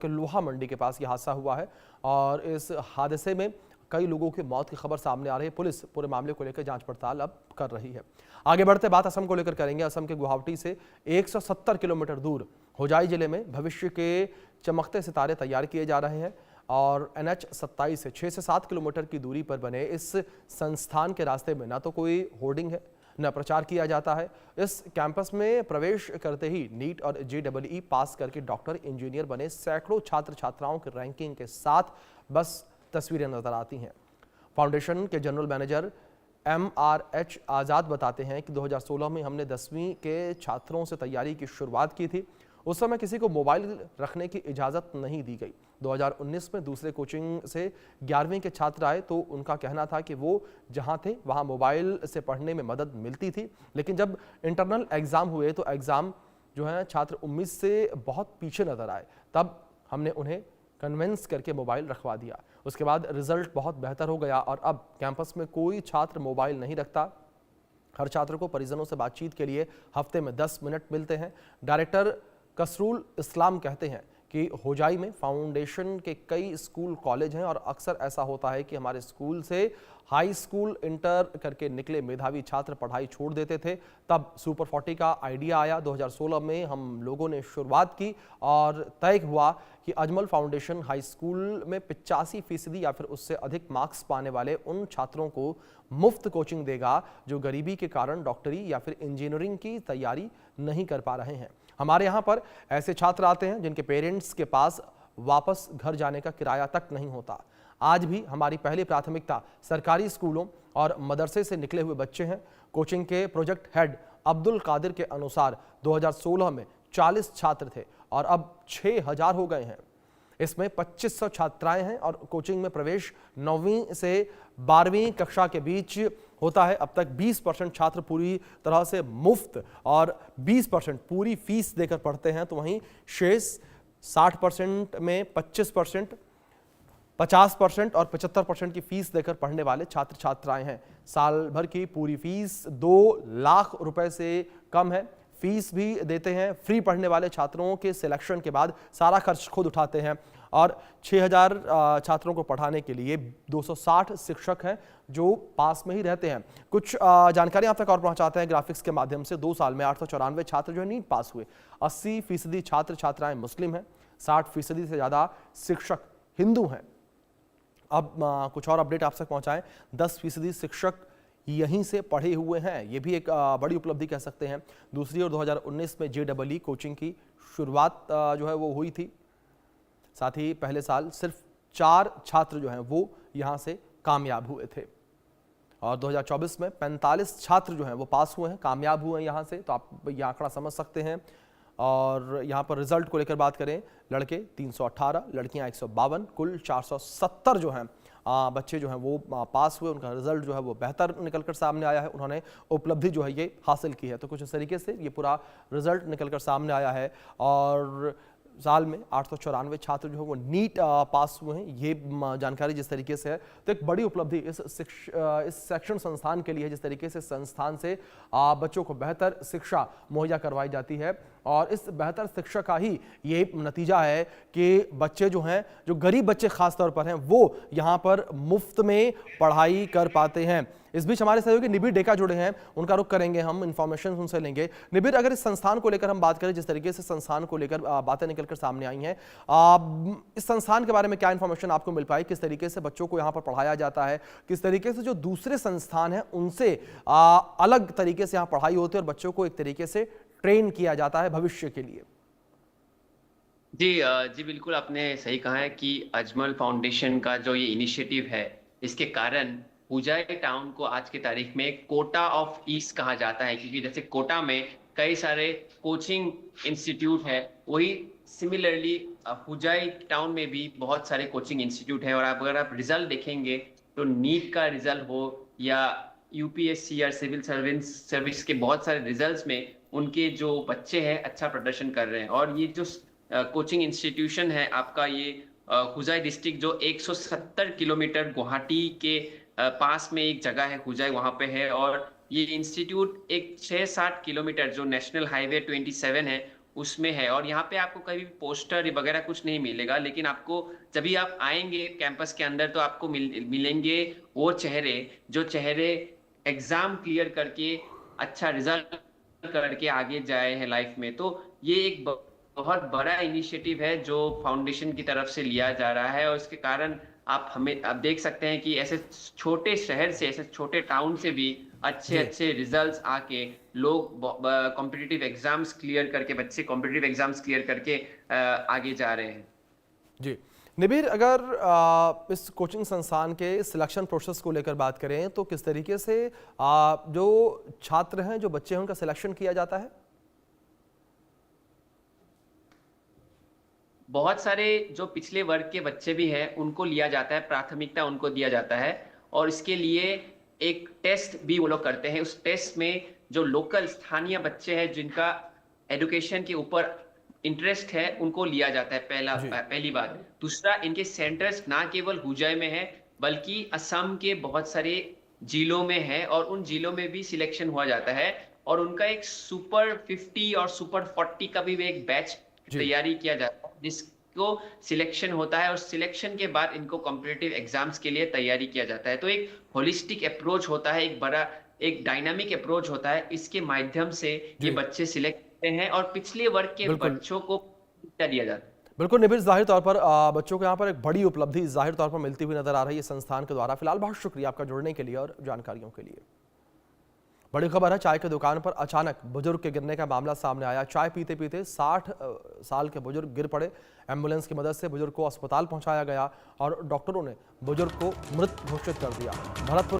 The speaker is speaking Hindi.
के लोहा मंडी के पास ये हादसा हुआ है और इस हादसे में कई लोगों की मौत की खबर सामने आ रही है। पुलिस पूरे मामले को लेकर जांच पड़ताल अब कर रही है। आगे बढ़ते बात असम को लेकर करेंगे। असम के गुवाहाटी से 170 किलोमीटर दूर होजाई जिले में भविष्य के चमकते सितारे तैयार किए जा रहे हैं और NH-27 से 6 से 7 किलोमीटर की दूरी पर बने इस संस्थान के रास्ते में न तो कोई होर्डिंग है न प्रचार किया जाता है। इस कैंपस में प्रवेश करते ही नीट और JEE पास करके डॉक्टर इंजीनियर बने सैकड़ों छात्र छात्राओं की रैंकिंग के साथ बस तस्वीरें नजर आती हैं। फाउंडेशन के जनरल मैनेजर MRH आज़ाद बताते हैं कि 2016 में हमने 10वीं के छात्रों से तैयारी की शुरुआत की थी। उस समय किसी को मोबाइल रखने की इजाज़त नहीं दी गई। 2019 में दूसरे कोचिंग से 11वीं के छात्र आए तो उनका कहना था कि वो जहां थे वहां मोबाइल से पढ़ने में मदद मिलती थी, लेकिन जब इंटरनल एग्ज़ाम हुए तो एग्ज़ाम जो है छात्र उम्मीद से बहुत पीछे नज़र आए। तब हमने उन्हें कन्विंस करके मोबाइल रखवा दिया। उसके बाद रिजल्ट बहुत बेहतर हो गया और अब कैंपस में कोई छात्र मोबाइल नहीं रखता। हर छात्र को परिजनों से बातचीत के लिए हफ्ते में 10 मिनट मिलते हैं। डायरेक्टर कसरूल इस्लाम कहते हैं कि होजाई में फाउंडेशन के कई स्कूल कॉलेज हैं और अक्सर ऐसा होता है कि हमारे स्कूल से हाई स्कूल इंटर करके निकले मेधावी छात्र पढ़ाई छोड़ देते थे। तब सुपर 40 का आइडिया आया। 2016 में हम लोगों ने शुरुआत की और तय हुआ कि अजमल फाउंडेशन हाई स्कूल में 85% या फिर उससे अधिक मार्क्स पाने वाले उन छात्रों को मुफ्त कोचिंग देगा जो गरीबी के कारण डॉक्टरी या फिर इंजीनियरिंग की तैयारी नहीं कर पा रहे हैं। हमारे यहाँ पर ऐसे छात्र आते हैं जिनके पेरेंट्स के पास वापस घर जाने का किराया तक नहीं होता। आज भी हमारी पहली प्राथमिकता सरकारी स्कूलों और मदरसे से निकले हुए बच्चे हैं। कोचिंग के प्रोजेक्ट हेड अब्दुल कादिर के अनुसार 2016 में 40 छात्र थे और अब 6000 हो गए हैं। इसमें 2500 छात्राएं हैं और कोचिंग में प्रवेश 9वीं से 12वीं कक्षा के बीच होता है। अब तक 20% छात्र पूरी तरह से मुफ्त और 20% पूरी फीस देकर पढ़ते हैं, तो वहीं शेष 60% में 25%, 50% और 75% की फीस देकर पढ़ने वाले छात्र छात्राएं हैं। साल भर की पूरी फीस 2 लाख रुपए से कम है। फीस भी देते हैं। फ्री पढ़ने वाले छात्रों के सिलेक्शन के बाद सारा खर्च खुद उठाते हैं और 6000 छात्रों को पढ़ाने के लिए 260 शिक्षक हैं जो पास में ही रहते हैं। कुछ जानकारी आप तक और पहुंचाते हैं ग्राफिक्स के माध्यम से। 2 साल में 894 छात्र जो है नीट पास हुए। 80% छात्र छात्राएं मुस्लिम हैं। 60% से ज़्यादा शिक्षक हिंदू हैं। अब कुछ और अपडेट आप तक पहुंचाएं। 10% शिक्षक यहीं से पढ़े हुए हैं। ये भी एक बड़ी उपलब्धि कह सकते हैं। दूसरी ओर 2019 में JEE कोचिंग की शुरुआत जो है वो हुई थी। साथ ही पहले साल सिर्फ 4 छात्र जो हैं वो यहाँ से कामयाब हुए थे और 2024 में 45 छात्र जो हैं वो पास हुए हैं, कामयाब हुए हैं यहाँ से। तो आप ये आंकड़ा समझ सकते हैं। और यहाँ पर रिजल्ट को लेकर बात करें, लड़के 318, लड़कियाँ 152, कुल 470 जो हैं बच्चे जो हैं वो पास हुए। उनका रिजल्ट जो है वो बेहतर निकलकर सामने आया है। उन्होंने उपलब्धि जो है ये हासिल की है। तो कुछ इस तरीके से ये पूरा रिजल्ट निकलकर सामने आया है और साल में 894 छात्र जो है वो नीट पास हुए हैं। ये जानकारी जिस तरीके से है तो एक बड़ी उपलब्धि इस शैक्षणिक संस्थान के लिए है। जिस तरीके से संस्थान से बच्चों को बेहतर शिक्षा मुहैया करवाई जाती है और इस बेहतर शिक्षा का ही ये नतीजा है कि बच्चे जो हैं, जो गरीब बच्चे खास तौर पर हैं, वो यहाँ पर मुफ्त में पढ़ाई कर पाते हैं। इस बीच हमारे सहयोगी निबिर डेका जुड़े हैं, उनका रुख करेंगे, हम इंफॉर्मेशन उनसे लेंगे। निबिर, अगर इस संस्थान को लेकर हम बात करें, जिस तरीके से संस्थान को लेकर बातें निकलकर सामने आई हैं, इस संस्थान के बारे में क्या इंफॉर्मेशन आपको मिल पाई? किस तरीके से बच्चों को यहाँ पर पढ़ाया जाता है? किस तरीके से जो दूसरे संस्थान हैं उनसे अलग तरीके से यहाँ पढ़ाई होती है और बच्चों को एक तरीके से ट्रेन किया जाता है भविष्य के लिए? जी बिल्कुल, आपने सही कहा है कि अजमल फाउंडेशन का जो ये इनिशिएटिव है, इसके कारण होजाई टाउन को आज की तारीख में कोटा ऑफ ईस्ट कहा जाता है, क्योंकि जैसे कोटा में कई सारे कोचिंग इंस्टीट्यूट है, वही सिमिलरली होजाई टाउन में भी बहुत सारे कोचिंग इंस्टीट्यूट हैं। और अगर आप रिजल्ट देखेंगे तो नीट का रिजल्ट हो या UPSC या सिविल सर्विस के बहुत सारे रिजल्ट्स में उनके जो बच्चे हैं अच्छा प्रदर्शन कर रहे हैं। और ये जो कोचिंग इंस्टीट्यूशन है आपका, ये होजाई डिस्ट्रिक्ट जो 170 किलोमीटर गुवाहाटी के पास में एक जगह है होजाई, वहां पे है। और ये इंस्टीट्यूट एक 6-7 किलोमीटर जो नेशनल हाईवे 27 है उसमें है। और यहाँ पे आपको कभी भी पोस्टर वगैरह कुछ नहीं मिलेगा, लेकिन आपको जब भी आप आएंगे कैंपस के अंदर तो आपको मिलेंगे वो चेहरे जो चेहरे एग्जाम क्लियर करके अच्छा रिजल्ट करके आगे जाए हैं लाइफ में। तो ये एक बहुत बड़ा इनिशिएटिव है जो फाउंडेशन की तरफ से लिया जा रहा है, और इसके कारण आप देख सकते हैं कि ऐसे छोटे शहर से, ऐसे छोटे टाउन से भी अच्छे जी अच्छे रिजल्ट्स आके लोग कॉम्पिटिटिव एग्जाम्स क्लियर करके, बच्चे कॉम्पिटिटिव एग्जाम्स क्लियर करके आगे जा रहे हैं। जी निबिर, अगर इस कोचिंग संस्थान के सिलेक्शन प्रोसेस को लेकर बात करें तो किस तरीके से जो छात्र हैं, जो बच्चे हैं, उनका सिलेक्शन किया जाता है? बहुत सारे जो पिछले वर्ग के बच्चे भी हैं उनको लिया जाता है, प्राथमिकता उनको दिया जाता है, और इसके लिए एक टेस्ट भी वो लोग करते हैं। उस टेस्ट में जो लोकल स्थानीय बच्चे हैं जिनका एजुकेशन के ऊपर इंटरेस्ट है उनको लिया जाता है, जी पहली बात। दूसरा, इनके सेंटर्स ना केवल हुजाई में है बल्कि असम के बहुत सारे जिलों में है, और उन जिलों में भी सिलेक्शन हुआ जाता है, और उनका एक सुपर 50 और सुपर 40 का भी एक बैच जी तैयारी किया जाता है जिसको सिलेक्शन होता है, और सिलेक्शन के बाद इनको कॉम्पिटिटिव एग्जाम्स के लिए तैयारी किया जाता है। तो एक होलिस्टिक अप्रोच होता है, एक बड़ा एक डायनामिक अप्रोच होता है, इसके माध्यम से ये जी बच्चे सिलेक्ट होते हैं और पिछले वर्ग के बिल्कुल बच्चों को दिया जाता है। बिल्कुल निबिर, जाहिर तौर पर बच्चों को यहाँ पर एक बड़ी उपलब्धि जाहिर तौर पर मिलती हुई नजर आ रही है संस्थान के द्वारा। फिलहाल बहुत शुक्रिया आपका जुड़ने के लिए और जानकारियों के लिए। बड़ी खबर है, चाय की दुकान पर अचानक बुजुर्ग के गिरने का मामला सामने आया। चाय पीते पीते 60 साल के बुजुर्ग गिर पड़े। एम्बुलेंस की मदद से बुजुर्ग को अस्पताल पहुंचाया गया और डॉक्टरों ने बुजुर्ग को मृत घोषित कर दिया। भरतपुर